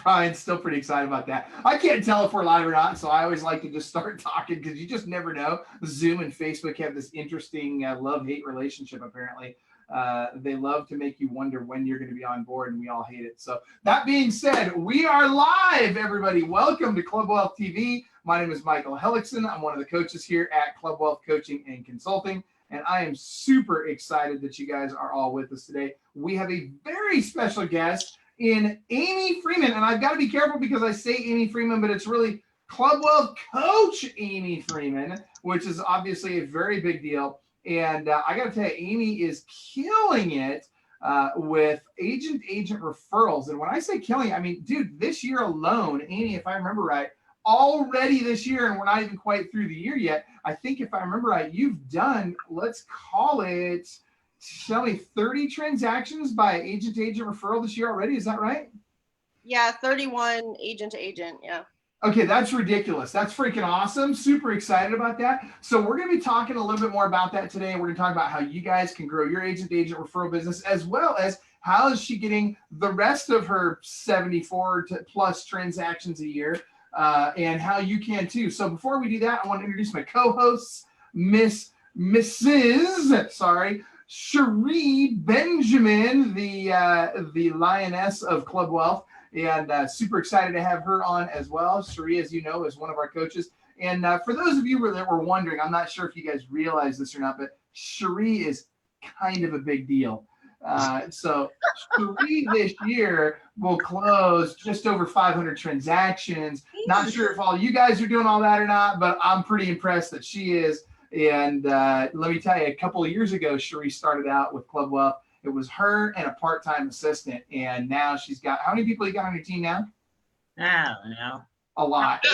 Brian's still pretty excited about that. I can't tell if we're live or not, so I always like to just start talking because you just never know. Zoom and Facebook have this interesting love-hate relationship, apparently. They love to make you wonder when you're going to be on board, and we all hate it. So that being said, we are live, everybody. Welcome to Club Wealth TV. My name is Michael Hellickson. I'm one of the coaches here at Club Wealth Coaching and Consulting, and I am super excited that you guys are all with us today. We have a very special guest in Aimee Freeman, and I've got to be careful because I say Aimee Freeman, but it's really Club Wealth Coach Aimee Freeman, which is obviously a very big deal. And I got to tell you, Aimee is killing it with agent referrals. And when I say killing, I mean, dude, this year alone, Aimee, if I remember right, already this year, and we're not even quite through the year yet, I think if I remember right, you've done, let's call it, tell me, 30 transactions by agent referral this year already. Is that right? Yeah, 31 agent to agent. Yeah. Okay, that's ridiculous. That's freaking awesome. Super excited about that. So we're going to be talking a little bit more about that today. We're going to talk about how you guys can grow your agent referral business, as well as how is she getting the rest of her 74 plus transactions a year, and how you can too. So before we do that, I want to introduce my co-hosts, Mrs. Cherie Benjamin, the lioness of Club Wealth, and super excited to have her on as well. Cherie, as you know, is one of our coaches. And for those of you that were wondering, I'm not sure if you guys realize this or not, but Cherie is kind of a big deal. So Cherie this year will close just over 500 transactions. Not sure if all you guys are doing all that or not, but I'm pretty impressed that she is. And let me tell you, a couple of years ago, Cherie started out with Club Wealth. It was her and a part-time assistant. And now she's got, how many people you got on your team now? I don't know. A lot.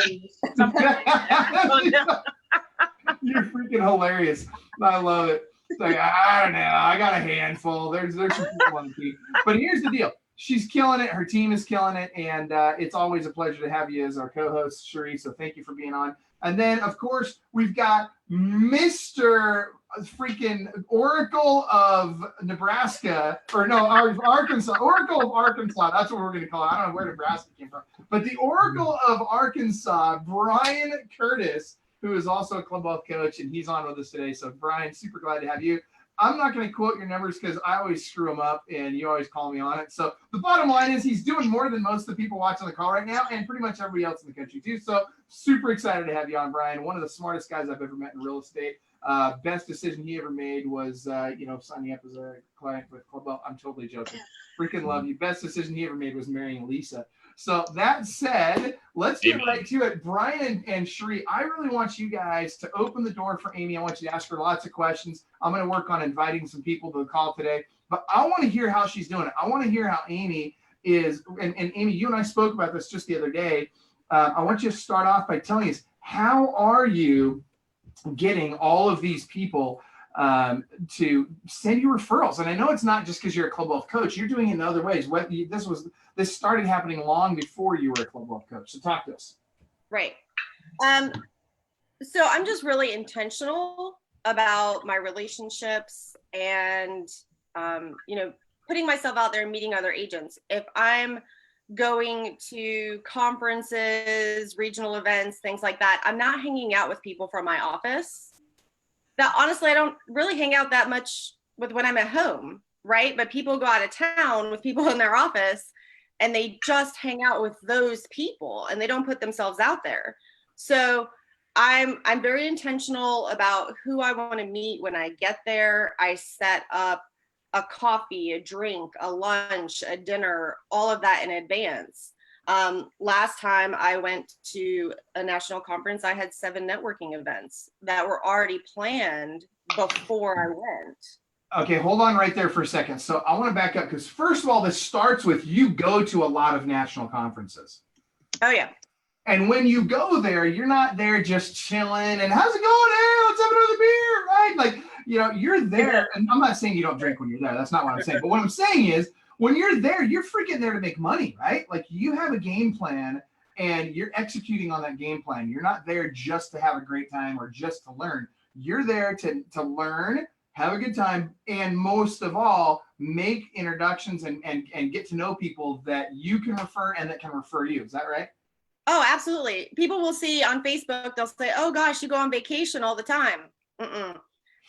You're freaking hilarious. I love it. It's like, I don't know. I got a handful. There's some people on the team. But here's the deal. She's killing it. Her team is killing it. And it's always a pleasure to have you as our co-host, Cherie. So thank you for being on. And then, of course, we've got Mr. freaking Oracle of Nebraska, or no, Arkansas, Oracle of Arkansas. That's what we're going to call it. I don't know where Nebraska came from. But the Oracle of Arkansas, Brian Curtis, who is also a Club Wealth coach, and he's on with us today. So, Brian, super glad to have you. I'm not going to quote your numbers because I always screw them up, and you always call me on it. So the bottom line is he's doing more than most of the people watching the call right now, and pretty much everybody else in the country too. So super excited to have you on, Brian. One of the smartest guys I've ever met in real estate. Best decision he ever made was, signing up as a client with Club Wealth. I'm totally joking. Freaking love you. Best decision he ever made was marrying Lisa. So that said, let's get right to it. Brian and Cherie, I really want you guys to open the door for Aimee. I want you to ask her lots of questions. I'm going to work on inviting some people to the call today, but I want to hear how she's doing it. I want to hear how Aimee is, and Aimee, you and I spoke about this just the other day. I want you to start off by telling us, how are you getting all of these people to send you referrals? And I know it's not just because you're a Club Wealth coach. You're doing it in other ways. This started happening long before you were a Club Wealth coach. So talk to us. Right. So I'm just really intentional about my relationships and, putting myself out there and meeting other agents. If I'm going to conferences, regional events, things like that, I'm not hanging out with people from my office. That honestly, I don't really hang out that much with when I'm at home, right? But people go out of town with people in their office and they just hang out with those people and they don't put themselves out there. So I'm very intentional about who I want to meet when I get there. I set up a coffee, a drink, a lunch, a dinner, all of that in advance. Last time I went to a national conference, I had 7 networking events that were already planned before I went. Okay, hold on right there for a second. So I want to back up because first of all, this starts with you go to a lot of national conferences. Oh, yeah. And when you go there, you're not there just chilling and how's it going? Hey, let's have another beer, right? Like, you're there. And I'm not saying you don't drink when you're there. That's not what I'm saying. But what I'm saying is when you're there, you're freaking there to make money, right? Like you have a game plan and you're executing on that game plan. You're not there just to have a great time or just to learn. You're there to learn, have a good time, and most of all, make introductions and get to know people that you can refer and that can refer you. Is that right? Oh, absolutely. People will see on Facebook, they'll say, oh gosh, you go on vacation all the time. Mm-mm.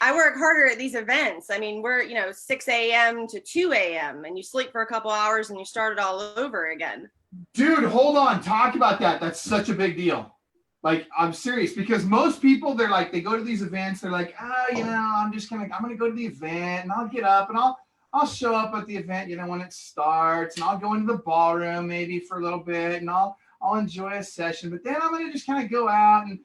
I work harder at these events. I mean, we're, 6 a.m. to 2 a.m. and you sleep for a couple hours and you start it all over again. Dude, hold on. Talk about that. That's such a big deal. Like, I'm serious, because most people, they're like, they go to these events, they're like, I'm gonna go to the event and I'll get up and I'll show up at the event, when it starts, and I'll go into the ballroom maybe for a little bit and I'll enjoy a session, but then I'm gonna just kind of go out and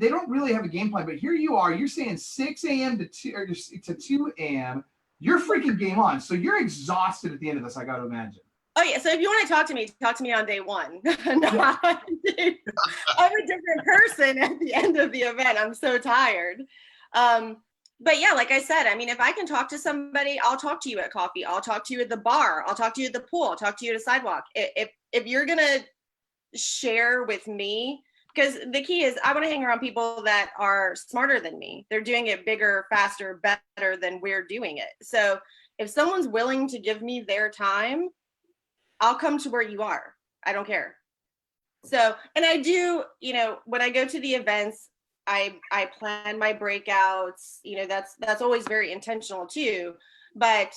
they don't really have a game plan. But here you are, you're saying 6 a.m. to 2 a.m. You're freaking game on. So you're exhausted at the end of this, I gotta imagine. Oh yeah, so if you want to talk to me on day one. I'm a different person at the end of the event. I'm so tired. But yeah, like I said, I mean, if I can talk to somebody, I'll talk to you at coffee. I'll talk to you at the bar. I'll talk to you at the pool. I'll talk to you at a sidewalk. If you're gonna share with me, because the key is I want to hang around people that are smarter than me. They're doing it bigger, faster, better than we're doing it. So if someone's willing to give me their time, I'll come to where you are. I don't care. So, and I do, when I go to the events, I plan my breakouts, that's always very intentional too. But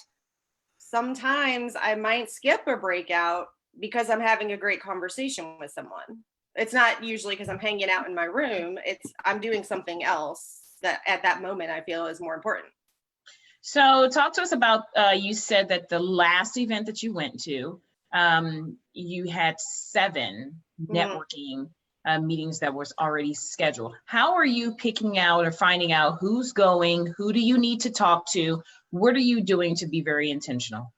sometimes I might skip a breakout because I'm having a great conversation with someone. It's not usually because I'm hanging out in my room. I'm doing something else that at that moment I feel is more important. So talk to us about, you said that the last event that you went to, you had 7 networking meetings that was already scheduled. How are you picking out or finding out who's going? Who do you need to talk to? What are you doing to be very intentional?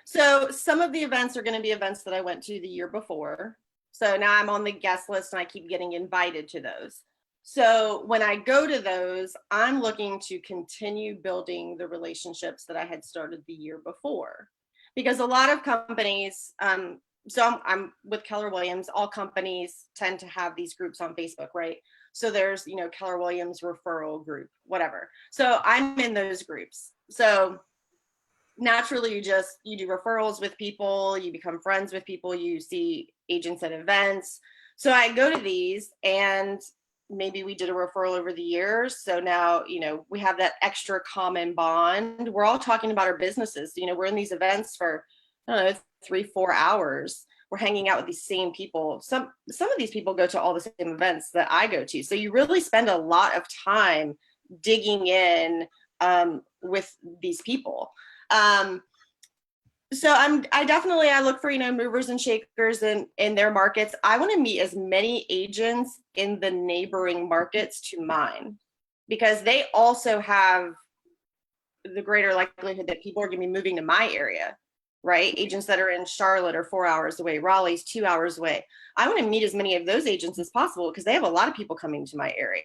So some of the events are going to be events that I went to the year before. So now I'm on the guest list and I keep getting invited to those. So when I go to those, I'm looking to continue building the relationships that I had started the year before. Because a lot of companies, so I'm with Keller Williams, all companies tend to have these groups on Facebook, right? So there's, Keller Williams referral group, whatever. So I'm in those groups. So naturally you do referrals with people, you become friends with people, you see agents at events. So I go to these and maybe we did a referral over the years. So now, we have that extra common bond. We're all talking about our businesses. We're in these events for, I don't know, 3-4 hours. We're hanging out with these same people. Some of these people go to all the same events that I go to. So you really spend a lot of time digging in with these people. So I look for, movers and shakers in their markets. I want to meet as many agents in the neighboring markets to mine, because they also have the greater likelihood that people are going to be moving to my area, right? Agents that are in Charlotte are 4 hours away, Raleigh's 2 hours away. I want to meet as many of those agents as possible because they have a lot of people coming to my area.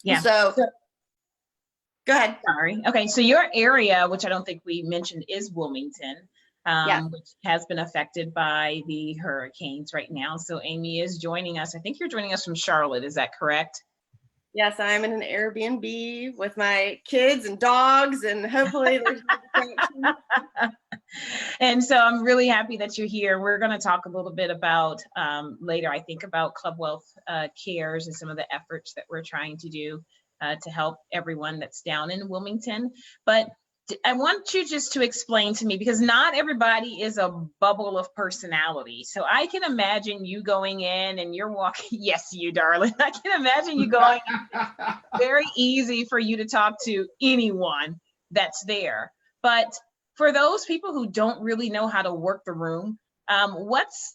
Yeah. So go ahead. Sorry. Okay. So your area, which I don't think we mentioned, is Wilmington, which has been affected by the hurricanes right now. So Aimee is joining us. I think you're joining us from Charlotte. Is that correct? Yes, I'm in an Airbnb with my kids and dogs, and hopefully there's no. And so I'm really happy that you're here. We're going to talk a little bit about later, I think, about Club Wealth Cares and some of the efforts that we're trying to do to help everyone that's down in Wilmington. But I want you just to explain to me, because not everybody is a bubble of personality. So I can imagine you going in and you're walking, yes, you darling. I can imagine you going, very easy for you to talk to anyone that's there. But for those people who don't really know how to work the room, what's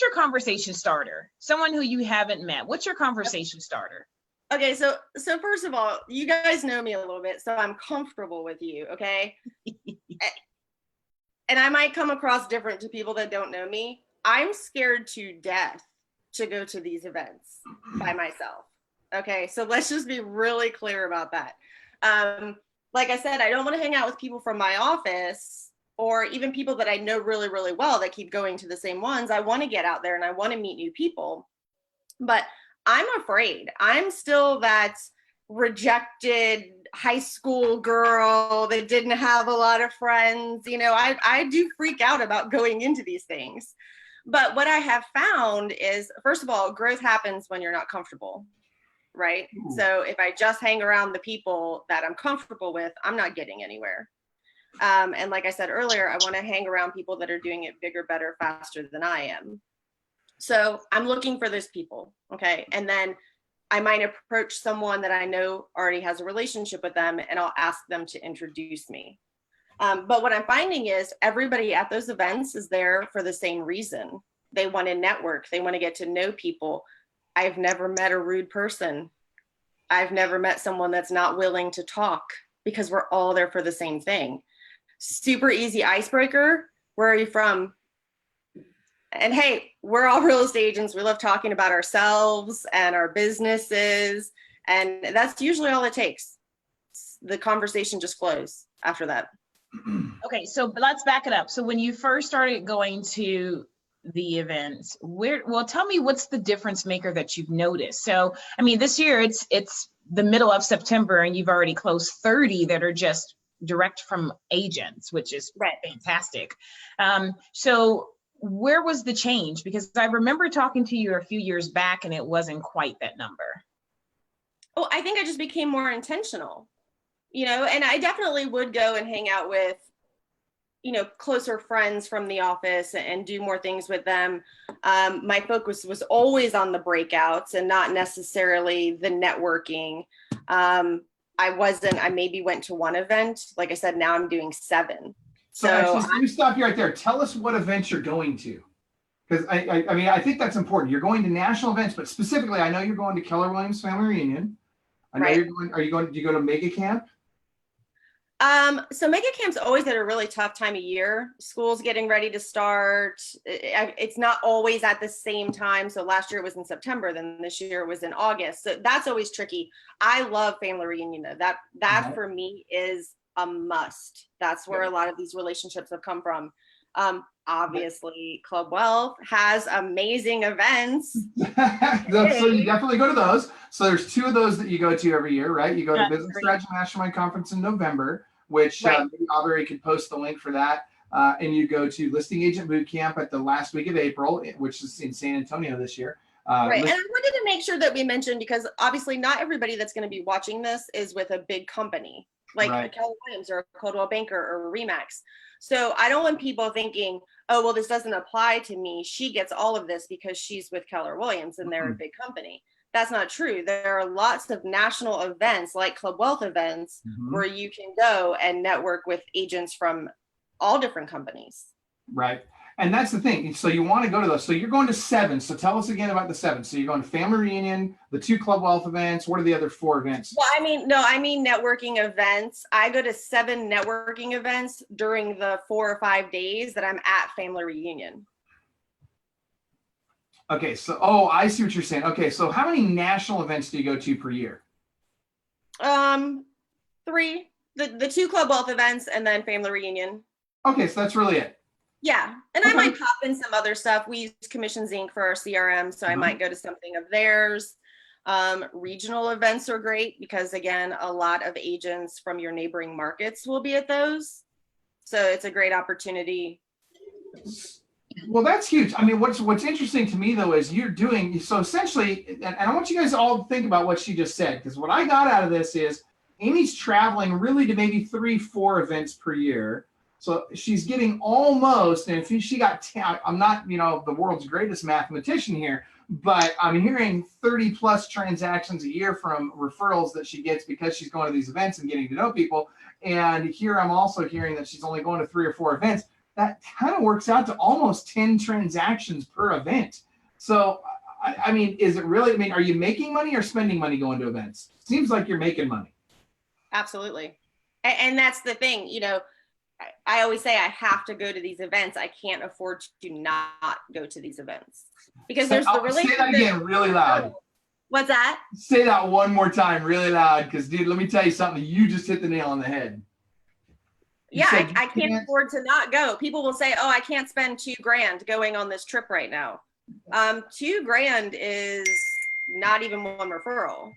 your conversation starter? Someone who you haven't met, what's your conversation starter? Okay, so first of all, you guys know me a little bit, so I'm comfortable with you, okay? And I might come across different to people that don't know me. I'm scared to death to go to these events by myself, okay? So let's just be really clear about that. Like I said, I don't want to hang out with people from my office or even people that I know really, really well that keep going to the same ones. I want to get out there and I want to meet new people, but I'm afraid. I'm still that rejected high school girl that didn't have a lot of friends. You know, I do freak out about going into these things. But what I have found is, first of all, growth happens when you're not comfortable, right? Ooh. So if I just hang around the people that I'm comfortable with, I'm not getting anywhere. And like I said earlier, I want to hang around people that are doing it bigger, better, faster than I am. So I'm looking for those people. Okay. And then I might approach someone that I know already has a relationship with them, and I'll ask them to introduce me. But what I'm finding is everybody at those events is there for the same reason. They want to network. They want to get to know people. I've never met a rude person. I've never met someone that's not willing to talk, because we're all there for the same thing. Super easy icebreaker. Where are you from? And hey, we're all real estate agents. We love talking about ourselves and our businesses. And that's usually all it takes. The conversation just flows after that. Okay, so let's back it up. So when you first started going to the events, well, tell me what's the difference maker that you've noticed? So, I mean, this year it's the middle of September and you've already closed 30 that are just direct from agents, which is fantastic. So where was the change? Because I remember talking to you a few years back and it wasn't quite that number. Oh, I think I just became more intentional, you know, and I definitely would go and hang out with, you know, closer friends from the office and do more things with them. My focus was always on the breakouts and not necessarily the networking. I maybe went to one event. Like I said, now I'm doing 7. So actually, let me stop you right there. Tell us what events you're going to. Because I mean, I think that's important. You're going to national events, but specifically, I know you're going to Keller Williams Family Reunion. I know you're going, do you go to Mega Camp? So Mega Camp's always at a really tough time of year. School's getting ready to start. It's not always at the same time. So last year it was in September, then this year it was in August. So that's always tricky. I love Family Reunion though. That for me is a must. That's where a lot of these relationships have come from. Obviously Club Wealth has amazing events. So you definitely go to those. So there's 2 of those that you go to every year, right? You go to Business Strategy Mastermind Conference in November, which Aubrey could post the link for that. And you go to Listing Agent Boot Camp at the last week of April, which is in San Antonio this year. And I wanted to make sure that we mentioned, because obviously not everybody that's going to be watching this is with a big company like a Keller Williams or a Coldwell Banker or a Remax. So I don't want people thinking, oh, well, this doesn't apply to me. She gets all of this because she's with Keller Williams and they're a big company. That's not true. There are lots of national events like Club Wealth events where you can go and network with agents from all different companies. Right. And that's the thing. So you want to go to those. So you're going to 7. So tell us again about the 7. So you're going to Family Reunion, the 2 Club Wealth events. What are the other 4 events? Well, I mean networking events. I go to 7 networking events during the 4 or 5 days that I'm at Family Reunion. Okay. So, I see what you're saying. Okay. So how many national events do you go to per year? 3. The 2 Club Wealth events and then Family Reunion. Okay. So that's really it. Yeah. And I might pop in some other stuff. We use Commissions Inc. for our CRM. So I might go to something of theirs. Regional events are great because, again, a lot of agents from your neighboring markets will be at those. So it's a great opportunity. Well, that's huge. I mean, what's interesting to me, though, is you're doing, so essentially, and I want you guys all to think about what she just said, because what I got out of this is Aimee's traveling really to maybe 3-4 events per year. So she's getting almost, and if she got 10, I'm not, the world's greatest mathematician here, but I'm hearing 30 plus transactions a year from referrals that she gets because she's going to these events and getting to know people. And here I'm also hearing that she's only going to 3 or 4 events. That kind of works out to almost 10 transactions per event. So, I mean, is it really, are you making money or spending money going to events? Seems like you're making money. Absolutely. And that's the thing, I always say I have to go to these events. I can't afford to not go to these events because there's the relationship. Say that again really loud. What's that? Say that one more time really loud, because dude, let me tell you something. You just hit the nail on the head. I can't afford to not go. People will say, oh, I can't spend $2,000 going on this trip right now. $2,000 is not even one referral.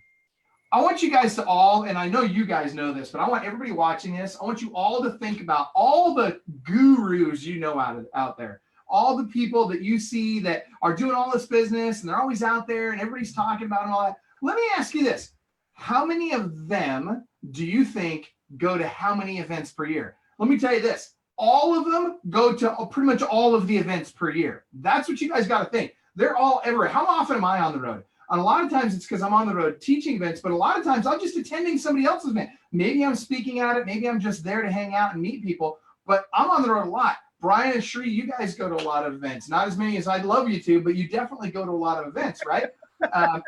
I want you guys to all, and I know you guys know this, but I want everybody watching this, I want you all to think about all the gurus you know out there, all the people that you see that are doing all this business and they're always out there and everybody's talking about and all that. Let me ask you this. How many of them do you think go to how many events per year? Let me tell you this. All of them go to pretty much all of the events per year. That's what you guys got to think. They're all everywhere. How often am I on the road? And a lot of times it's because I'm on the road teaching events, but a lot of times I'm just attending somebody else's event. Maybe I'm speaking at it. Maybe I'm just there to hang out and meet people, but I'm on the road a lot. Brian and Shree, you guys go to a lot of events. Not as many as I'd love you to, but you definitely go to a lot of events, right?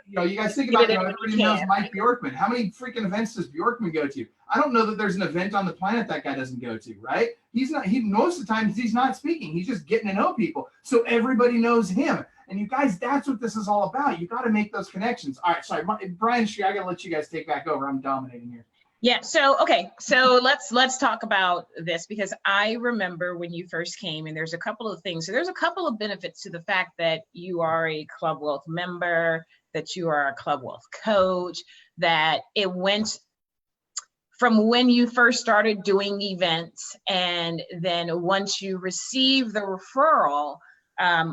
You guys think about, everybody knows Mike Bjorkman. How many freaking events does Bjorkman go to? I don't know that there's an event on the planet that guy doesn't go to, right? Most of the time he's not speaking. He's just getting to know people. So everybody knows him. And you guys, that's what this is all about. You got to make those connections. All right, sorry, Brian, I got to let you guys take back over. I'm dominating here. Yeah. So, okay. So let's talk about this, because I remember when you first came, and there's a couple of things. So there's a couple of benefits to the fact that you are a Club Wealth member, that you are a Club Wealth coach, that it went from when you first started doing events, and then once you receive the referral,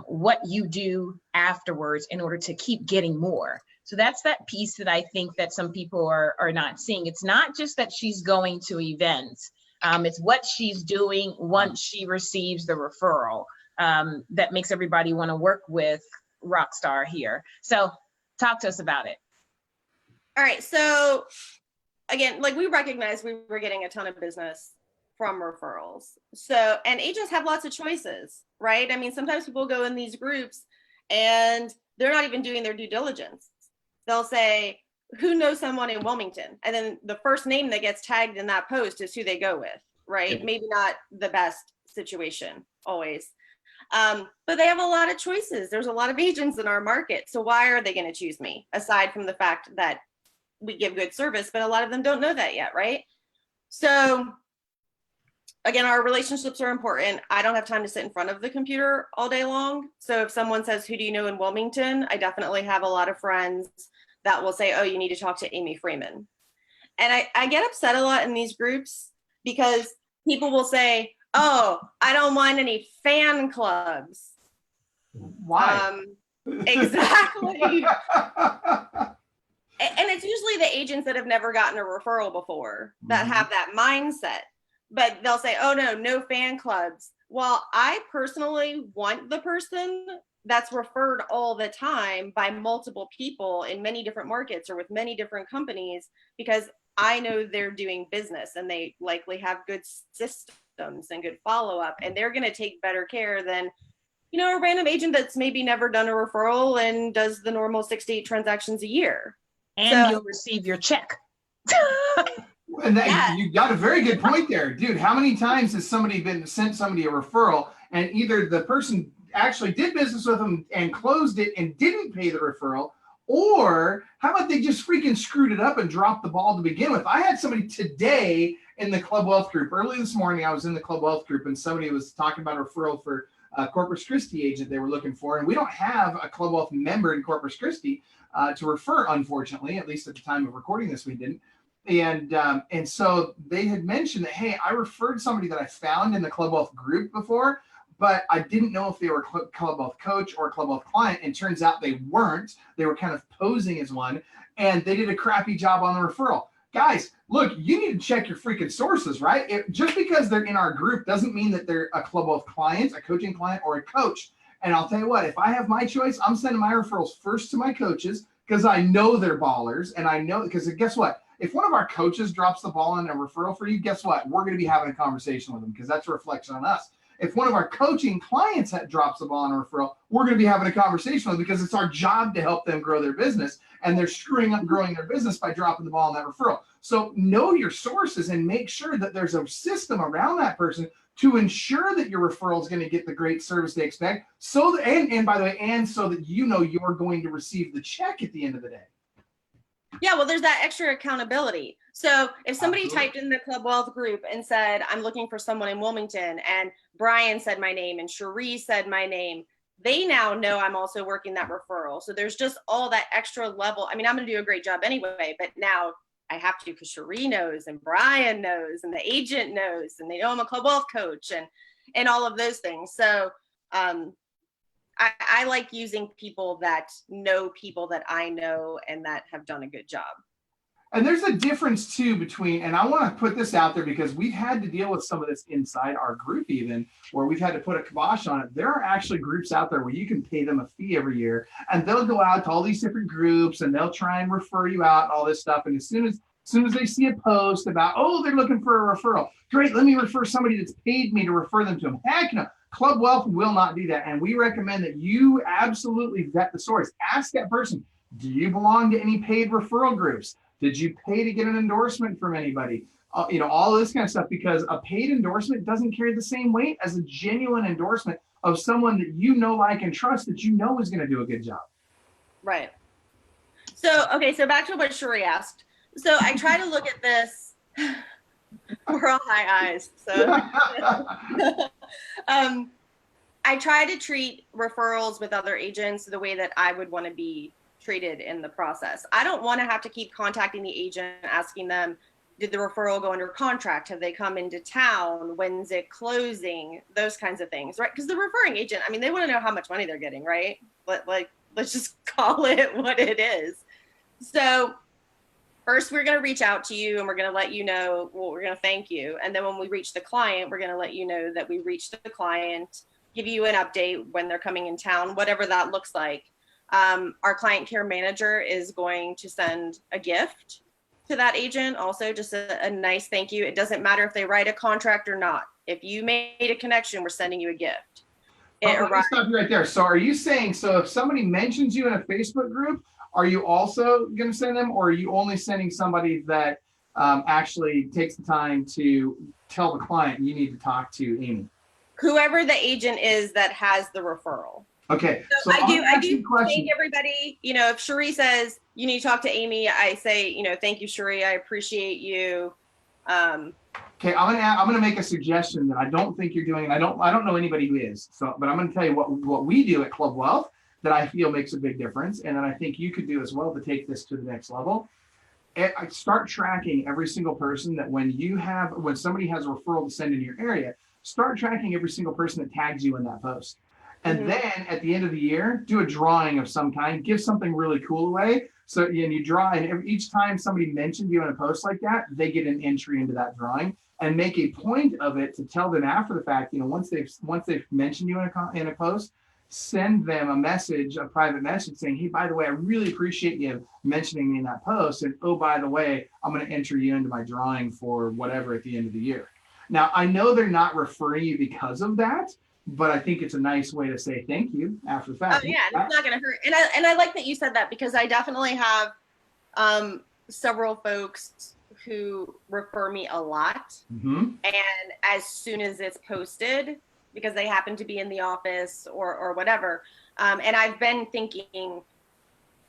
what you do afterwards in order to keep getting more. So that's that piece that I think that some people are not seeing. It's not just that she's going to events. It's what she's doing once she receives the referral that makes everybody want to work with Rockstar here. So talk to us about it. All right. So again, like, we recognize we were getting a ton of business from referrals. So, and agents have lots of choices, right? I mean, sometimes people go in these groups and they're not even doing their due diligence. They'll say, who knows someone in Wilmington? And then the first name that gets tagged in that post is who they go with, right? Maybe not the best situation always. But they have a lot of choices. There's a lot of agents in our market. So why are they going to choose me? Aside from the fact that we give good service, but a lot of them don't know that yet, right? So again, our relationships are important. I don't have time to sit in front of the computer all day long. So if someone says, who do you know in Wilmington? I definitely have a lot of friends that will say, oh, you need to talk to Aimee Freeman. And I get upset a lot in these groups because people will say, oh, I don't want any fan clubs. Why? Exactly. And it's usually the agents that have never gotten a referral before that have that mindset. But they'll say, oh, no fan clubs. Well, I personally want the person that's referred all the time by multiple people in many different markets or with many different companies, because I know they're doing business and they likely have good systems and good follow-up, and they're going to take better care than, a random agent that's maybe never done a referral and does the normal 6 to 8 transactions a year. And you'll receive your check. And you got a very good point there, dude. How many times has somebody sent somebody a referral and either the person actually did business with them and closed it and didn't pay the referral, or how about they just freaking screwed it up and dropped the ball to begin with? I had somebody today in the Club Wealth group. Early this morning, I was in the Club Wealth group and somebody was talking about a referral for a Corpus Christi agent they were looking for. And we don't have a Club Wealth member in Corpus Christi to refer, unfortunately, at least at the time of recording this, we didn't. And so they had mentioned that, hey, I referred somebody that I found in the Club Wealth group before, but I didn't know if they were a Club Wealth coach or a Club Wealth client. And turns out they weren't. They were kind of posing as one, and they did a crappy job on the referral. Guys, look, you need to check your freaking sources, right? Just because they're in our group doesn't mean that they're a Club Wealth client, a coaching client, or a coach. And I'll tell you what, if I have my choice, I'm sending my referrals first to my coaches because I know they're ballers. And I know, because guess what? If one of our coaches drops the ball on a referral for you, guess what? We're going to be having a conversation with them because that's a reflection on us. If one of our coaching clients drops the ball on a referral, we're going to be having a conversation with them because it's our job to help them grow their business, and they're screwing up growing their business by dropping the ball on that referral. So know your sources and make sure that there's a system around that person to ensure that your referral is going to get the great service they expect. So that, and by the way, and so that you're going to receive the check at the end of the day. Yeah, well, there's that extra accountability. So if somebody typed in the Club Wealth group and said, I'm looking for someone in Wilmington, and Brian said my name and Cherie said my name, they now know I'm also working that referral. So there's just all that extra level. I mean, I'm going to do a great job anyway, but now I have to because Cherie knows and Brian knows and the agent knows and they know I'm a Club Wealth coach and all of those things. So I like using people that know people that I know and that have done a good job. And there's a difference too between, and I want to put this out there because we've had to deal with some of this inside our group, even where we've had to put a kibosh on it. There are actually groups out there where you can pay them a fee every year, and they'll go out to all these different groups and they'll try and refer you out and all this stuff. And as soon as they see a post about, oh, they're looking for a referral, great, let me refer somebody that's paid me to refer them to them. Heck no, Club Wealth will not do that. And we recommend that you absolutely vet the source. Ask that person, do you belong to any paid referral groups? Did you pay to get an endorsement from anybody? All of this kind of stuff, because a paid endorsement doesn't carry the same weight as a genuine endorsement of someone that you know, like, and trust that you know is going to do a good job. Right. So back to what Cherie asked. So I try to look at this. We're all high eyes. So I try to treat referrals with other agents the way that I would want to be treated in the process. I don't want to have to keep contacting the agent, asking them, did the referral go under contract? Have they come into town? When's it closing? Those kinds of things, right? Because the referring agent, I mean, they want to know how much money they're getting, right? But let's just call it what it is. So first, we're going to reach out to you and we're going to let you know, well, we're going to thank you. And then when we reach the client, we're going to let you know that we reached the client, give you an update when they're coming in town, whatever that looks like. Our client care manager is going to send a gift to that agent, also just a nice thank you. It doesn't matter if they write a contract or not. If you made a connection, we're sending you a gift. Let me stop you right there. So are you saying, so if somebody mentions you in a Facebook group, are you also going to send them, or are you only sending somebody that actually takes the time to tell the client you need to talk to Aimee? Whoever the agent is that has the referral. Okay. So I do thank everybody. If Cherie says you need to talk to Aimee, I say, thank you, Cherie. I appreciate you. Okay, I'm gonna make a suggestion that I don't think you're doing, and I don't know anybody who is. But I'm gonna tell you what we do at Club Wealth that I feel makes a big difference, and that I think you could do as well to take this to the next level. I start tracking every single person that when somebody has a referral to send in your area, start tracking every single person that tags you in that post. And then at the end of the year, do a drawing of some kind, give something really cool away. So and you draw, and each time somebody mentioned you in a post like that, they get an entry into that drawing, and make a point of it to tell them after the fact, once they've mentioned you in a post, send them a private message saying, hey, by the way, I really appreciate you mentioning me in that post. And oh, by the way, I'm going to enter you into my drawing for whatever at the end of the year. Now, I know they're not referring you because of that, but I think it's a nice way to say thank you after the fact. Oh yeah, it's not going to hurt. And I like that you said that, because I definitely have several folks who refer me a lot. And as soon as it's posted, because they happen to be in the office or whatever, and I've been thinking,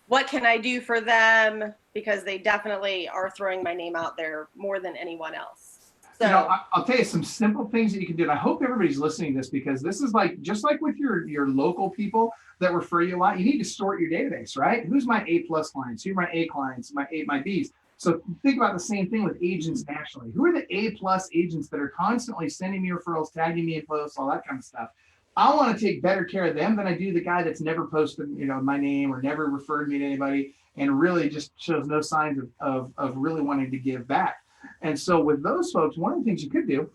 what can I do for them? Because they definitely are throwing my name out there more than anyone else. So, I'll tell you some simple things that you can do. And I hope everybody's listening to this, because this is just like with your local people that refer you a lot, you need to sort your database, right? Who's my A+ clients? Who are my A clients? My Bs. So think about the same thing with agents nationally. Who are the A+ agents that are constantly sending me referrals, tagging me in posts, all that kind of stuff? I want to take better care of them than I do the guy that's never posted, my name or never referred me to anybody, and really just shows no signs of really wanting to give back. And so with those folks, one of the things you could do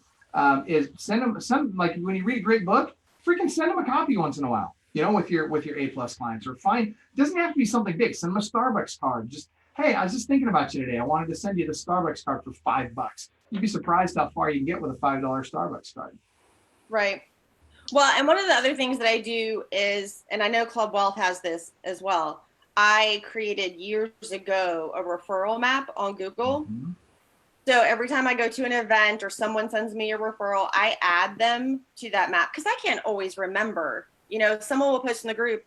is send them like when you read a great book, freaking send them a copy once in a while, with your A+ clients, or it doesn't have to be something big. Send them a Starbucks card. Just, hey, I was just thinking about you today. I wanted to send you the Starbucks card for $5. You'd be surprised how far you can get with a $5 Starbucks card. Right. Well, and one of the other things that I do is, and I know Club Wealth has this as well, I created years ago a referral map on Google. So every time I go to an event or someone sends me a referral, I add them to that map, because I can't always remember. Someone will post in the group,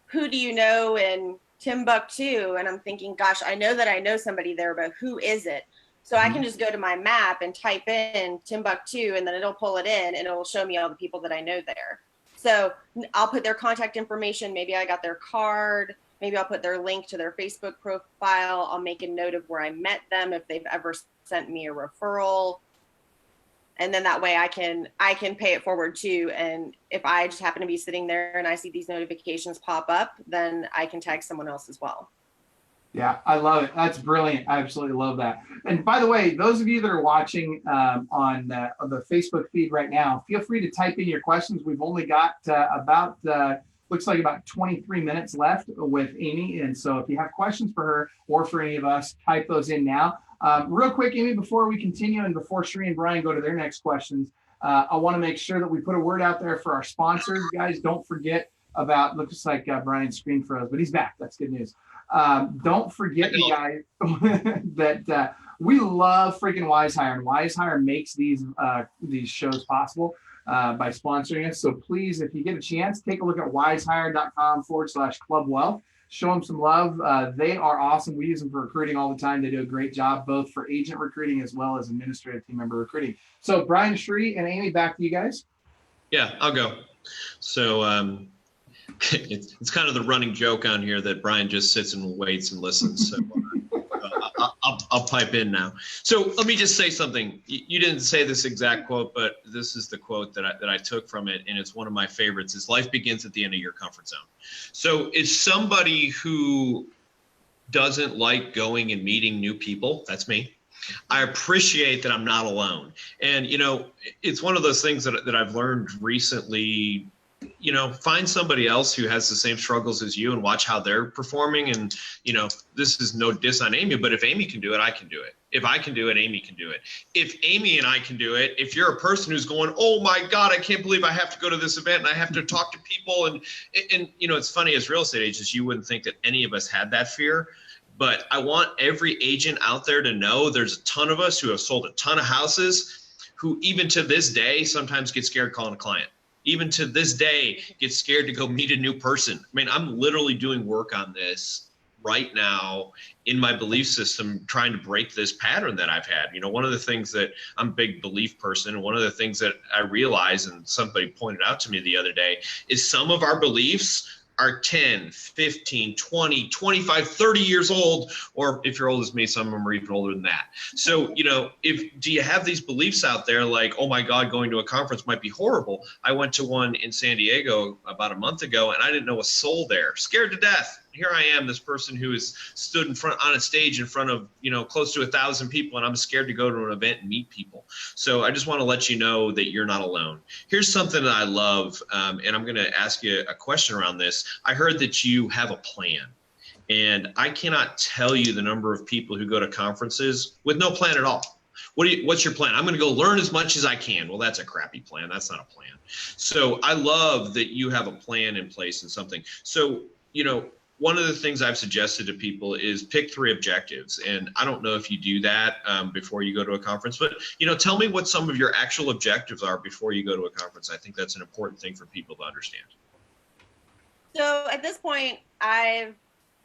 who do you know in Timbuktu? And I'm thinking, gosh, I know that I know somebody there, but who is it? So I can just go to my map and type in Timbuktu, and then it'll pull it in and it'll show me all the people that I know there. So I'll put their contact information. Maybe I got their card. Maybe I'll put their link to their Facebook profile. I'll make a note of where I met them, if they've ever sent me a referral. And then that way I can pay it forward too. And if I just happen to be sitting there and I see these notifications pop up, then I can tag someone else as well. Yeah, I love it. That's brilliant. I absolutely love that. And by the way, those of you that are watching on the Facebook feed right now, feel free to type in your questions. We've only got looks like about 23 minutes left with Aimee. And so if you have questions for her or for any of us, type those in now. Real quick, Aimee, before we continue and before Sheree and Brian go to their next questions, I want to make sure that we put a word out there for our sponsors. Guys, don't forget about, looks like Brian's screen froze, but he's back. That's good news. Don't forget, you guys, that we love freaking WiseHire, and WiseHire makes these shows possible by sponsoring us. So please, if you get a chance, take a look at wisehire.com/Club Wealth. Show them some love. They are awesome. We use them for recruiting all the time. They do a great job, both for agent recruiting as well as administrative team member recruiting. So Brian, Sheree, and Aimee, back to you guys. Yeah, I'll go. So it's kind of the running joke on here that Brian just sits and waits and listens. So I'll pipe in now. So let me just say something. You didn't say this exact quote, but this is the quote that I took from it, and it's one of my favorites. Is life begins at the end of your comfort zone. So it's somebody who doesn't like going and meeting new people. That's me. I appreciate that I'm not alone. And, it's one of those things that I've learned recently. Find somebody else who has the same struggles as you and watch how they're performing. And, this is no diss on Aimee, but if Aimee can do it, I can do it. If I can do it, Aimee can do it. If Aimee and I can do it, if you're a person who's going, oh my God, I can't believe I have to go to this event and I have to talk to people. And it's funny, as real estate agents, you wouldn't think that any of us had that fear. But I want every agent out there to know there's a ton of us who have sold a ton of houses who even to this day sometimes get scared calling a client. Even to this day, get scared to go meet a new person. I mean, I'm literally doing work on this right now in my belief system, trying to break this pattern that I've had. One of the things that I'm a big belief person, and one of the things that I realize, and somebody pointed out to me the other day, is some of our beliefs are 10, 15, 20, 25, 30 years old, or if you're old as me, some of them are even older than that. So, do you have these beliefs out there like, oh my God, going to a conference might be horrible? I went to one in San Diego about a month ago and I didn't know a soul there, scared to death. Here I am, this person who has stood on a stage in front of, close to 1,000 people, and I'm scared to go to an event and meet people. So I just want to let you know that you're not alone. Here's something that I love, and I'm going to ask you a question around this. I heard that you have a plan, and I cannot tell you the number of people who go to conferences with no plan at all. What's your plan? I'm going to go learn as much as I can. Well, that's a crappy plan. That's not a plan. So I love that you have a plan in place and something. So, one of the things I've suggested to people is pick 3 objectives. And I don't know if you do that before you go to a conference, but, tell me what some of your actual objectives are before you go to a conference. I think that's an important thing for people to understand. So at this point, I've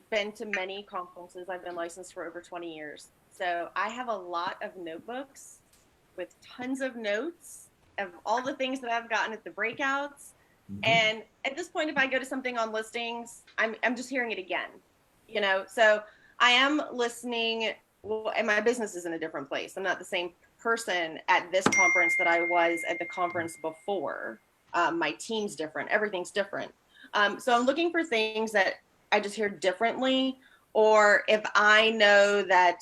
been to many conferences. I've been licensed for over 20 years. So I have a lot of notebooks with tons of notes of all the things that I've gotten at the breakouts. And at this point, if I go to something on listings, I'm just hearing it again, so I am listening. Well, and my business is in a different place. I'm not the same person at this conference that I was at the conference before. My team's different. Everything's different. So I'm looking for things that I just hear differently, or if I know that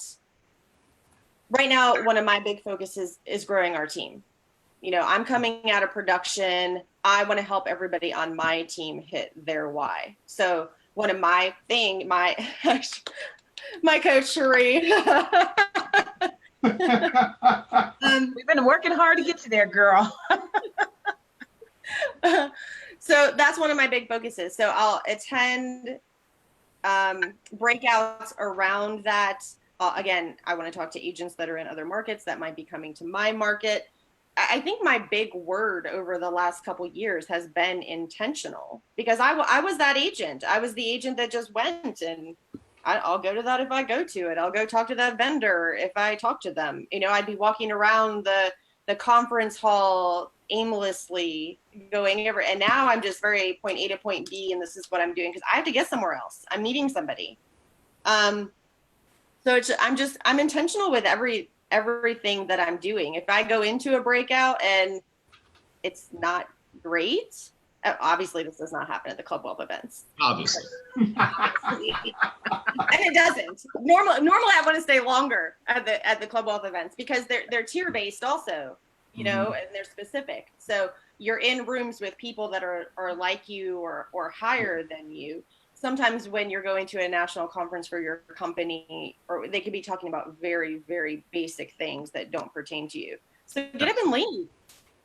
right now, one of my big focuses is growing our team. I'm coming out of production. I want to help everybody on my team hit their why. So one of my coach Sheree. We've been working hard to get to there, girl. So that's one of my big focuses. So I'll attend breakouts around that. Again, I want to talk to agents that are in other markets that might be coming to my market. I think my big word over the last couple of years has been intentional, because I was that agent. I was the agent that just went, and I'll go to that if I go to it. I'll go talk to that vendor if I talk to them. I'd be walking around the conference hall aimlessly going over. And now I'm just very point A to point B, and this is what I'm doing because I have to get somewhere else. I'm meeting somebody. So I'm intentional with everything that I'm doing. If I go into a breakout and it's not great, obviously this does not happen at the Club Wealth events. Obviously. And it doesn't. Normally I want to stay longer at the Club Wealth events because they're tier based also, you know, and they're specific. So you're in rooms with people that are like you or higher than you. Sometimes when you're going to a national conference for your company, or they could be talking about very, very basic things that don't pertain to you. So get up and leave.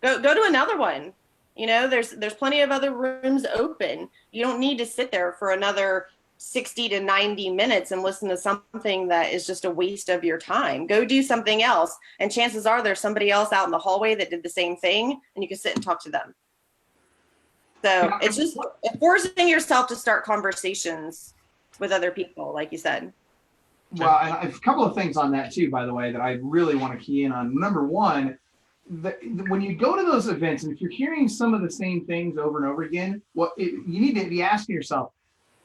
Go to another one. You know, there's plenty of other rooms open. You don't need to sit there for another 60 to 90 minutes and listen to something that is just a waste of your time. Go do something else. And chances are there's somebody else out in the hallway that did the same thing, and you can sit and talk to them. So it's just forcing yourself to start conversations with other people, like you said. Well, and a couple of things on that too, by the way, that I really want to key in on. Number one, when you go to those events, and if you're hearing some of the same things over and over again, you need to be asking yourself,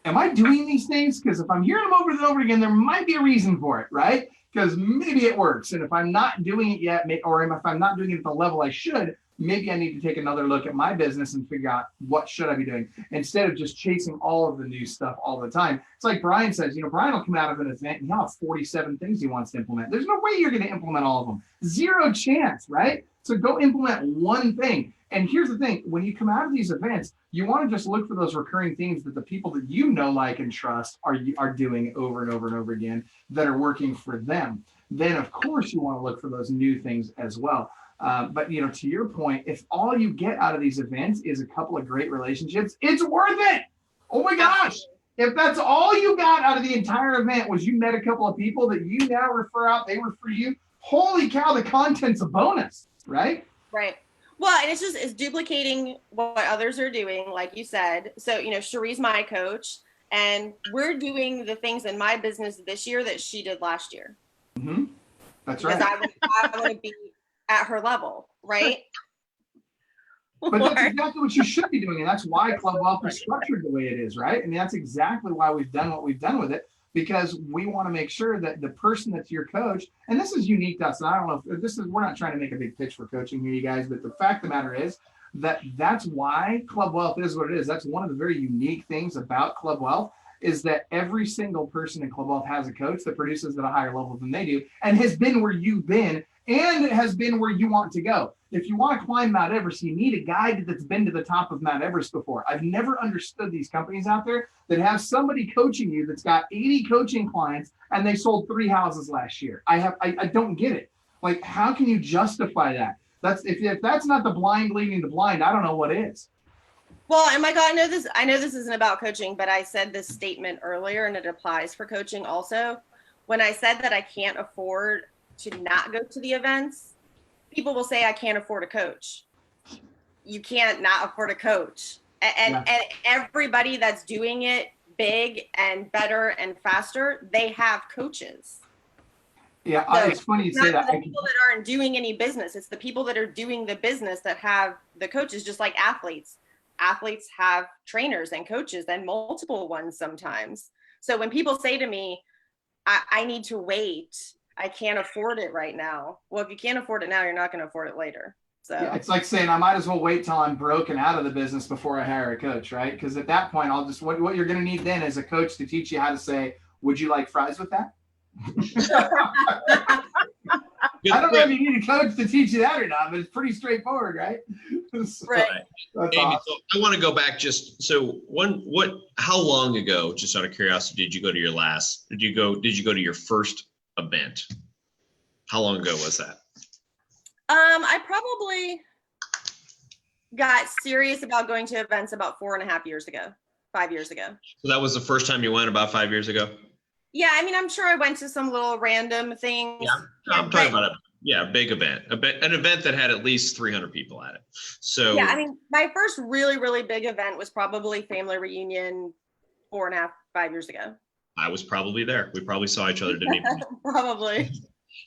am I doing these things? Because if I'm hearing them over and over again, there might be a reason for it, right? Because maybe it works. And if I'm not doing it yet, or if I'm not doing it at the level I should, maybe I need to take another look at my business and figure out what should I be doing instead of just chasing all of the new stuff all the time. It's like Brian says, you know, Brian will come out of an event and he'll have 47 things he wants to implement. There's no way you're going to implement all of them. Zero chance, right? So go implement one thing. And here's the thing, when you come out of these events, you want to just look for those recurring themes that the people that you know, like, and trust are doing over and over and over again that are working for them. Then, of course, you want to look for those new things as well. But, you know, to your point, if all you get out of these events is a couple of great relationships, it's worth it. Oh, my gosh. If that's all you got out of the entire event was you met a couple of people that you now refer out, they refer you, holy cow, the content's a bonus, right? Right. Well, and it's duplicating what others are doing, like you said. So, you know, Cherie's my coach, and we're doing the things in my business this year that she did last year. Mm-hmm. That's because right. I want to be at her level, right? But that's exactly what you should be doing. And that's why Club Wealth is structured the way it is, right? And that's exactly why we've done what we've done with it, because we want to make sure that the person that's your coach, and this is unique to us, and I don't know if we're not trying to make a big pitch for coaching here, you guys, but the fact of the matter is that's why Club Wealth is what it is. That's one of the very unique things about Club Wealth, is that every single person in Club Wealth has a coach that produces at a higher level than they do and has been where you've been and it has been where you want to go. If you want to climb Mount Everest, you need a guide that's been to the top of Mount Everest before. I've never understood these companies out there that have somebody coaching you that's got 80 coaching clients and they sold 3 houses last year. I don't get it. Like, how can you justify that? If that's not the blind leading the blind, I don't know what is. Well, and Michael, I know this isn't about coaching, but I said this statement earlier and it applies for coaching also. When I said that I can't afford to not go to the events, people will say I can't afford a coach. You can't not afford a coach. And everybody that's doing it big and better and faster, they have coaches. Yeah, so it's funny you say that. The people that aren't doing any business, it's the people that are doing the business that have the coaches, just like athletes. Athletes have trainers and coaches and multiple ones sometimes. So when people say to me, I need to wait, I can't afford it right now. Well, if you can't afford it now, you're not going to afford it later. So yeah, it's like saying I might as well wait till I'm broken out of the business before I hire a coach, right? Because at that point, what you're going to need then is a coach to teach you how to say, would you like fries with that? I don't know if you need a coach to teach you that or not, but it's pretty straightforward, right? So, right. Aimee, awesome. so I want to go back how long ago, just out of curiosity, did you go to your first event? How long ago was that? I probably got serious about going to events about 5 years ago. So that was the first time you went, about 5 years ago? Yeah, I mean, I'm sure I went to some little random things. Yeah, I'm talking about a big event, an event that had at least 300 people at it. So yeah, I mean, my first really, really big event was probably family reunion 4.5, 5 years ago. I was probably there. We probably saw each other, didn't we? Probably.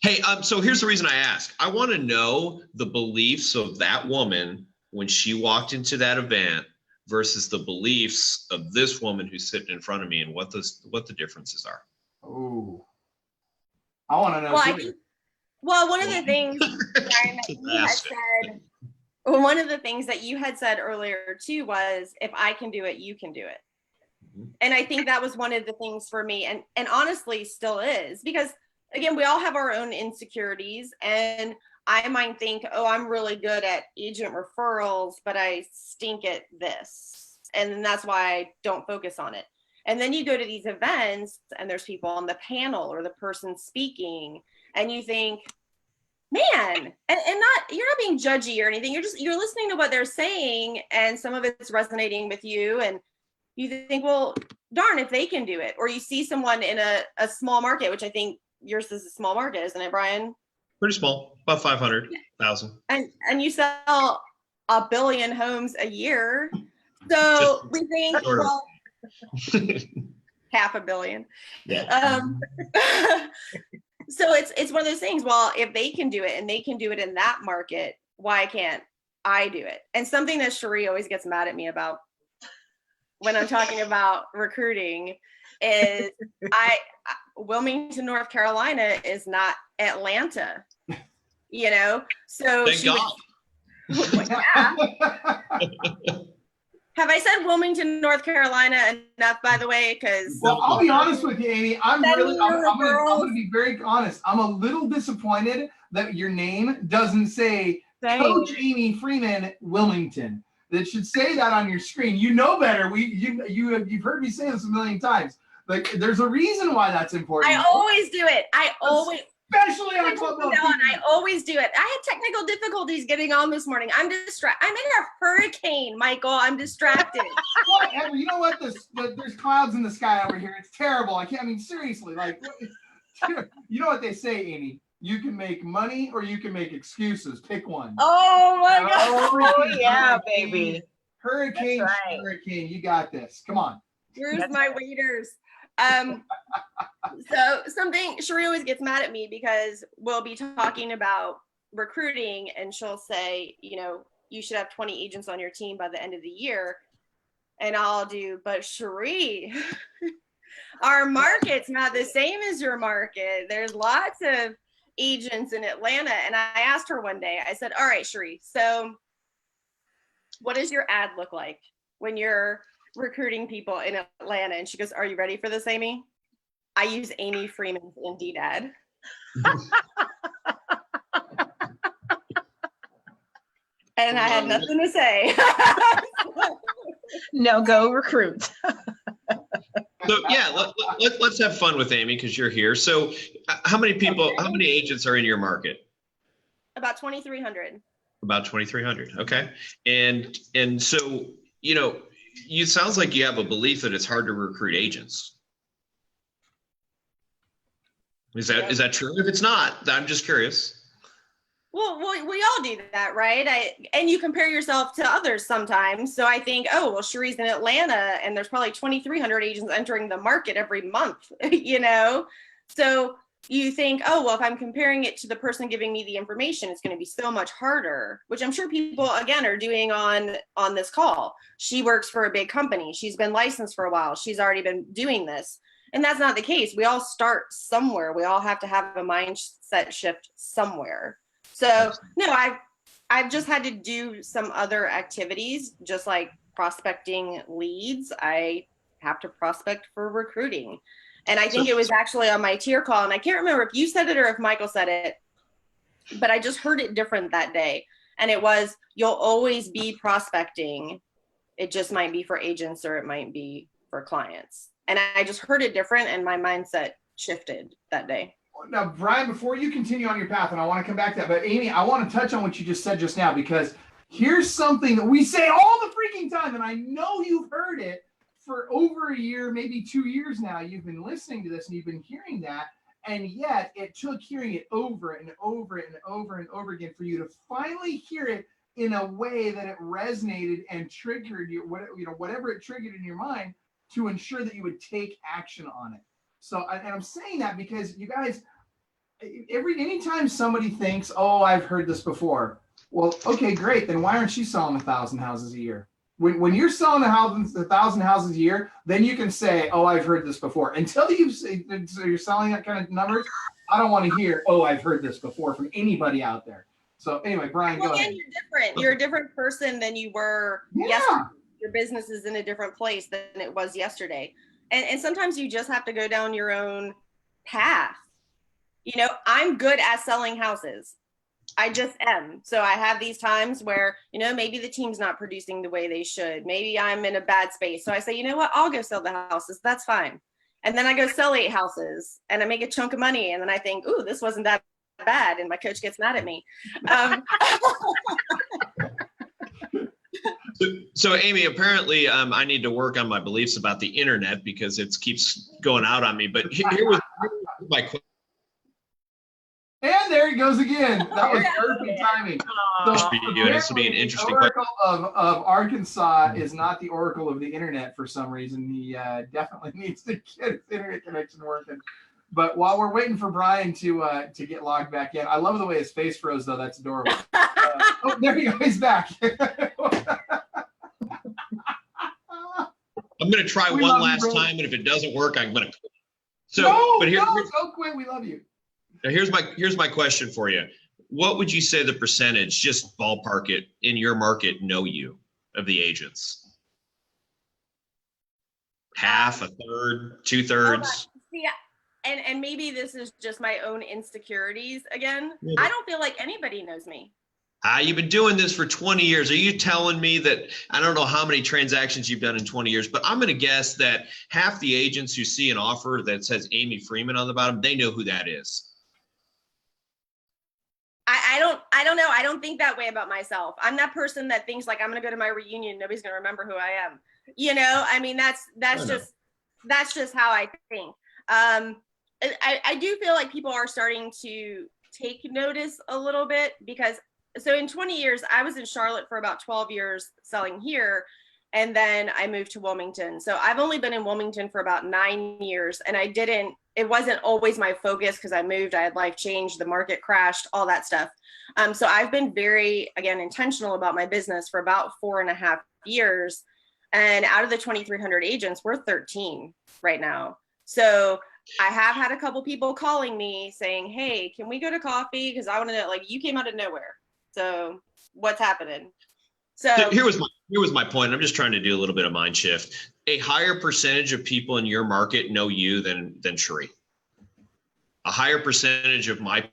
Hey, so here's the reason I ask. I want to know the beliefs of that woman when she walked into that event versus the beliefs of this woman who's sitting in front of me, and what the differences are. Oh, I want to know. Well, too. one of the things, Brian, that you had said, well, one of the things that you had said earlier too was, if I can do it, you can do it. And I think that was one of the things for me, and honestly still is, because again, we all have our own insecurities, and I might think, oh, I'm really good at agent referrals, but I stink at this. And that's why I don't focus on it. And then you go to these events and there's people on the panel or the person speaking, and you think, man, and not, you're not being judgy or anything. You're listening to what they're saying, and some of it's resonating with you. And you think, well, darn, if they can do it. Or you see someone in a small market, which I think yours is a small market, isn't it, Brian? Pretty small, about 500,000. And you sell 1 billion homes a year. So we think, well, 500 million. Yeah. So it's one of those things. Well, if they can do it and they can do it in that market, why can't I do it? And something that Cherie always gets mad at me about when I'm talking about recruiting is Wilmington, North Carolina is not Atlanta, you know? So Thank God. yeah. Have I said Wilmington, North Carolina enough, by the way? Because Well, I'll be honest with you, Aimee. I'm gonna be very honest. I'm a little disappointed that your name doesn't say Coach Aimee Freeman, Wilmington. That should say that on your screen. You know better. You've heard me say this a million times. Like, there's a reason why that's important. I always do it. Especially on Clubhouse. I always do it. I had technical difficulties getting on this morning. I'm distracted. I'm in a hurricane, Michael. I'm distracted. Whatever. You know what? There's clouds in the sky over here. It's terrible. I mean, seriously. Like, you know what they say, Aimee? You can make money or you can make excuses. Pick one. Oh my God. Oh yeah, baby. Hurricane, right. Hurricane. You got this. Come on. Where's my waiters? So something, Cherie always gets mad at me because we'll be talking about recruiting and she'll say, you know, you should have 20 agents on your team by the end of the year. And I'll do, but Cherie, our market's not the same as your market. There's lots of agents in Atlanta. And I asked her one day, I said, all right, Cherie, so what does your ad look like when you're recruiting people in Atlanta? And she goes, are you ready for this, Aimee? I use Aimee Freeman's Indeed ad. And I had nothing to say. No, go recruit. So yeah, let's have fun with Aimee because you're here. So how many agents are in your market? About 2,300. About 2,300. Okay. And so, you know, it sounds like you have a belief that it's hard to recruit agents. Is that true? If it's not, I'm just curious. Well, we all do that, right? And you compare yourself to others sometimes. So I think, oh, well, Cherie's in Atlanta and there's probably 2,300 agents entering the market every month, you know? So you think, oh, well, if I'm comparing it to the person giving me the information, it's going to be so much harder, which I'm sure people, again, are doing on this call. She works for a big company. She's been licensed for a while. She's already been doing this. And that's not the case. We all start somewhere. We all have to have a mindset shift somewhere. So no, I've just had to do some other activities, just like prospecting leads. I have to prospect for recruiting. And I think it was actually on my tier call, and I can't remember if you said it or if Michael said it, but I just heard it different that day. And it was, you'll always be prospecting. It just might be for agents or it might be for clients. And I just heard it different and my mindset shifted that day. Now, Brian, before you continue on your path, and I want to come back to that, but Aimee, I want to touch on what you just said just now, because here's something that we say all the freaking time, and I know you've heard it for over a year, maybe 2 years now. You've been listening to this and you've been hearing that, and yet it took hearing it over and over and over and over again for you to finally hear it in a way that it resonated and triggered you, whatever it triggered in your mind, to ensure that you would take action on it. So, and I'm saying that because you guys, anytime somebody thinks, oh, I've heard this before. Well, okay, great. Then why aren't you selling 1,000 houses a year? When you're selling 1,000 houses a year, then you can say, oh, I've heard this before. Until you're selling that kind of numbers, I don't want to hear, oh, I've heard this before from anybody out there. So anyway, Brian, go ahead. You're different. You're a different person than you were yesterday. Your business is in a different place than it was yesterday. And sometimes you just have to go down your own path. You know, I'm good at selling houses. I just am. So I have these times where, you know, maybe the team's not producing the way they should. Maybe I'm in a bad space. So I say, you know what, I'll go sell the houses. That's fine. And then I go sell 8 houses and I make a chunk of money. And then I think, ooh, this wasn't that bad. And my coach gets mad at me. So Aimee, apparently I need to work on my beliefs about the internet because it keeps going out on me. But here was my question. And there he goes again. That was perfect timing. So this will be an interesting the Oracle of Arkansas is not the Oracle of the internet for some reason. He definitely needs to get his internet connection working. But while we're waiting for Brian to get logged back in, I love the way his face froze though. That's adorable. Oh, there he goes. He's back. I'm going to try one last time, and if it doesn't work, I'm going to quit. So, don't quit. We love you. Now here's my question for you. What would you say the percentage, just ballpark it, in your market know you of the agents? Half, a third, 2/3? Yeah. And maybe this is just my own insecurities again. I don't feel like anybody knows me. You've been doing this for 20 years. Are you telling me that, I don't know how many transactions you've done in 20 years, but I'm going to guess that half the agents who see an offer that says Aimee Freeman on the bottom, they know who that is. I don't know. I don't think that way about myself. I'm that person that thinks like I'm going to go to my reunion. Nobody's going to remember who I am. You know, I mean, that's just how I think. I do feel like people are starting to take notice a little bit because so in 20 years, I was in Charlotte for about 12 years selling here. And then I moved to Wilmington. So I've only been in Wilmington for about 9 years. And it wasn't always my focus because I moved, I had life change, the market crashed, all that stuff. So I've been very, again, intentional about my business for about 4.5 years. And out of the 2,300 agents, we're 13 right now. So I have had a couple people calling me saying, hey, can we go to coffee? Because I want to know, like, you came out of nowhere. So what's happening? So here was my point. I'm just trying to do a little bit of mind shift. A higher percentage of people in your market know you than Sheree. A higher percentage of my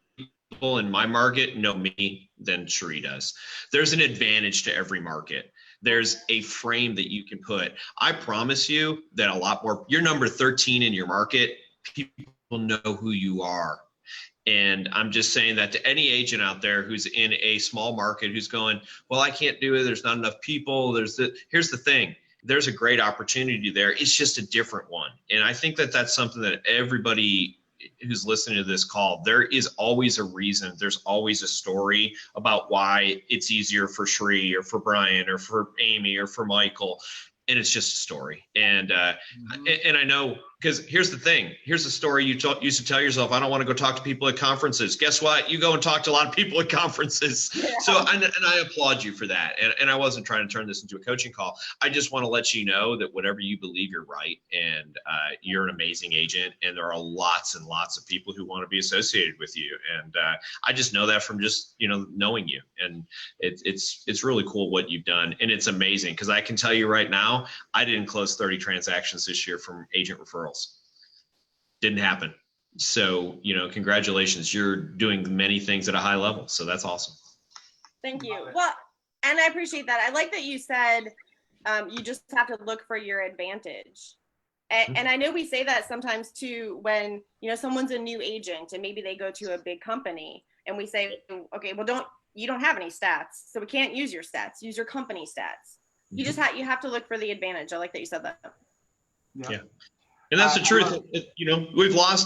people in my market know me than Sheree does. There's an advantage to every market. There's a frame that you can put. I promise you that a lot more, you're number 13 in your market, people know who you are. And I'm just saying that to any agent out there who's in a small market who's going, well, I can't do it. There's not enough people. Here's the thing. There's a great opportunity there. It's just a different one. And I think that that's something that everybody who's listening to this call, there is always a reason. There's always a story about why it's easier for Sheree or for Brian or for Aimee or for Michael. And it's just a story. And and I know, because here's the thing. Here's the story you used to tell yourself, I don't want to go talk to people at conferences. Guess what? You go and talk to a lot of people at conferences. Yeah. So, and I applaud you for that. And I wasn't trying to turn this into a coaching call. I just want to let you know that whatever you believe, you're right. And you're an amazing agent. And there are lots and lots of people who want to be associated with you. And I just know that from just, knowing you. And it's really cool what you've done. And it's amazing because I can tell you right now, I didn't close 30 transactions this year from agent referrals. Didn't happen. So, congratulations. You're doing many things at a high level. So that's awesome. Thank you. Well, and I appreciate that. I like that you said you just have to look for your advantage. And I know we say that sometimes too when, someone's a new agent and maybe they go to a big company and we say, okay, well, you don't have any stats. So we can't use your stats. Use your company stats. You just you have to look for the advantage. I like that you said that. Yeah. And that's the truth.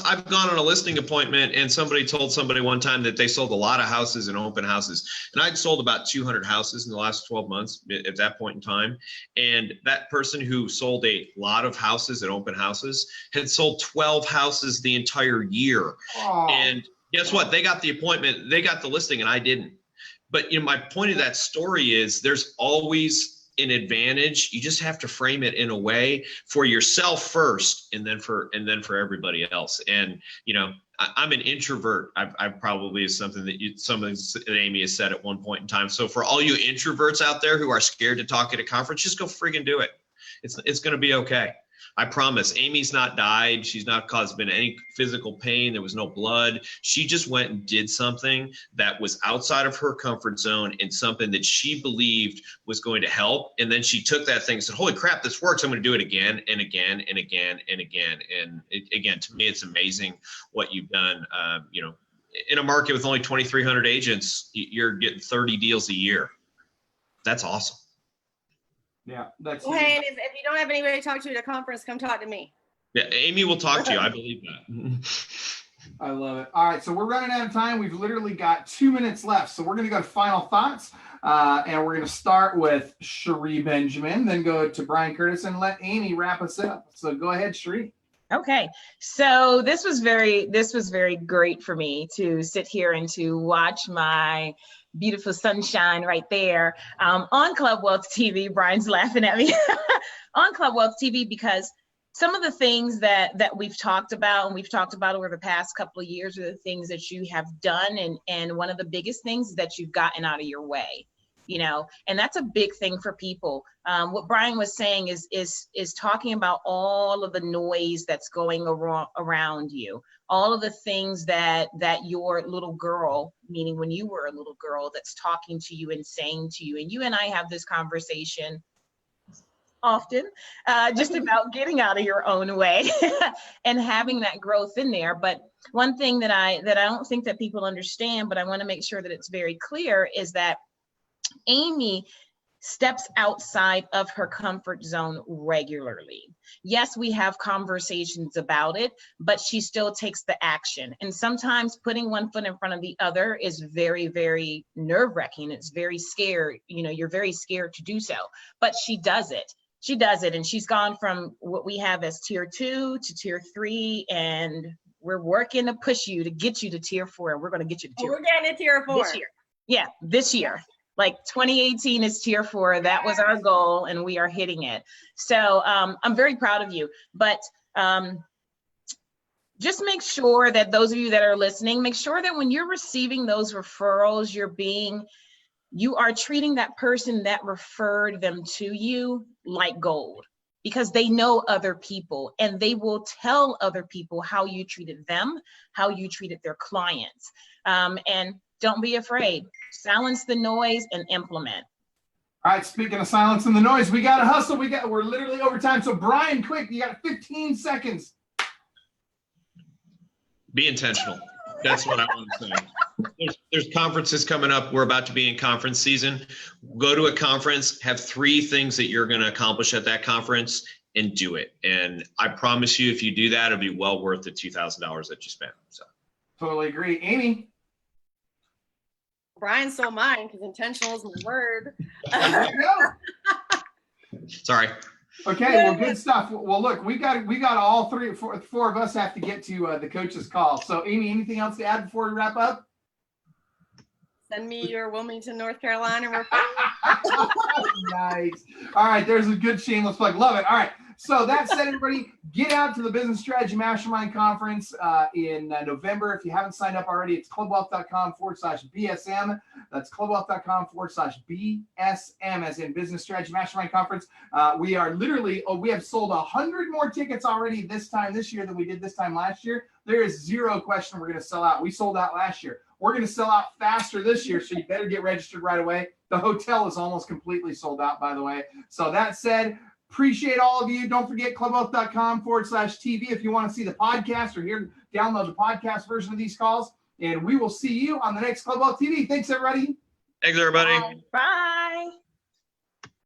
I've gone on a listing appointment and somebody told somebody one time that they sold a lot of houses in open houses. And I'd sold about 200 houses in the last 12 months at that point in time. And that person who sold a lot of houses at open houses had sold 12 houses the entire year. Oh. And Guess what? They got the appointment, they got the listing, and I didn't. But my point of that story is there's always an advantage. You just have to frame it in a way for yourself first, and then for everybody else. And I'm an introvert. I probably is something that Aimee has said at one point in time. So for all you introverts out there who are scared to talk at a conference, just go friggin' do it. It's going to be okay. I promise. Aimee's not died. She's not been any physical pain. There was no blood. She just went and did something that was outside of her comfort zone and something that she believed was going to help. And then she took that thing and said, holy crap, this works. I'm going to do it again and again and again and again. And again, to me, it's amazing what you've done. In a market with only 2,300 agents, you're getting 30 deals a year. That's awesome. Yeah, that's. Hey, and if you don't have anybody to talk to at a conference, come talk to me. Yeah, Aimee will talk to you. I believe that. I love it. All right, so we're running out of time. We've literally got 2 minutes left. So we're going to go to final thoughts, and we're going to start with Cherie Benjamin, then go to Brian Curtis, and let Aimee wrap us up. So go ahead, Cherie. Okay, so this was very great for me to sit here and to watch my beautiful sunshine right there on Club Wealth TV. Brian's laughing at me on Club Wealth TV, because some of the things that we've talked about and we've talked about over the past couple of years are the things that you have done, and one of the biggest things is that you've gotten out of your way, and that's a big thing for people. What Brian was saying is talking about all of the noise that's going around you, all of the things that your little girl, meaning when you were a little girl, that's talking to you and saying to you, and you and I have this conversation often, just about getting out of your own way and having that growth in there. But one thing that I don't think that people understand, but I want to make sure that it's very clear, is that Aimee steps outside of her comfort zone regularly. Yes, we have conversations about it, but she still takes the action. And sometimes putting one foot in front of the other is very, very nerve-wracking. It's very scary. You're very scared to do so, but she does it. She does it. And she's gone from what we have as tier 2 to tier 3. And we're working to push you to get you to tier 4. And we're going to get you to tier 4. We're getting to tier 4 this year. Yeah, this year. Like 2018 is tier 4. That was our goal, and we are hitting it. So I'm very proud of you. But just make sure that those of you that are listening, make sure that when you're receiving those referrals, you are treating that person that referred them to you like gold, because they know other people, and they will tell other people how you treated them, how you treated their clients. And don't be afraid. Silence the noise and implement. All right, speaking of silence and the noise, we got to hustle. We're literally over time. So Brian, quick, you got 15 seconds. Be intentional. That's what I want to say. There's conferences coming up. We're about to be in conference season. Go to a conference, have 3 things that you're going to accomplish at that conference, and do it. And I promise you, if you do that, it'll be well worth the $2,000 that you spent. So totally agree. Aimee. Brian stole mine, because intentional is my word. There you go. Sorry. Okay, well, good stuff. Well, look, we got all 4 of us have to get to the coach's call. So, Aimee, anything else to add before we wrap up? Send me your Wilmington, North Carolina referral. Nice. All right, there's a good shameless plug. Love it. All right. So that said, everybody, get out to the Business Strategy Mastermind Conference in November. If you haven't signed up already, it's clubwealth.com/BSM. That's clubwealth.com/BSM, as in Business Strategy Mastermind Conference. We are literally, we have sold 100 more tickets already this year than we did this time last year. There is zero question we're going to sell out. We sold out last year. We're going to sell out faster this year, so you better get registered right away. The hotel is almost completely sold out, by the way. So that said, appreciate all of you. Don't forget clubwealth.com/TV if you want to see the podcast or download the podcast version of these calls. And we will see you on the next Club Wealth TV. Thanks, everybody. Thanks, everybody. Bye.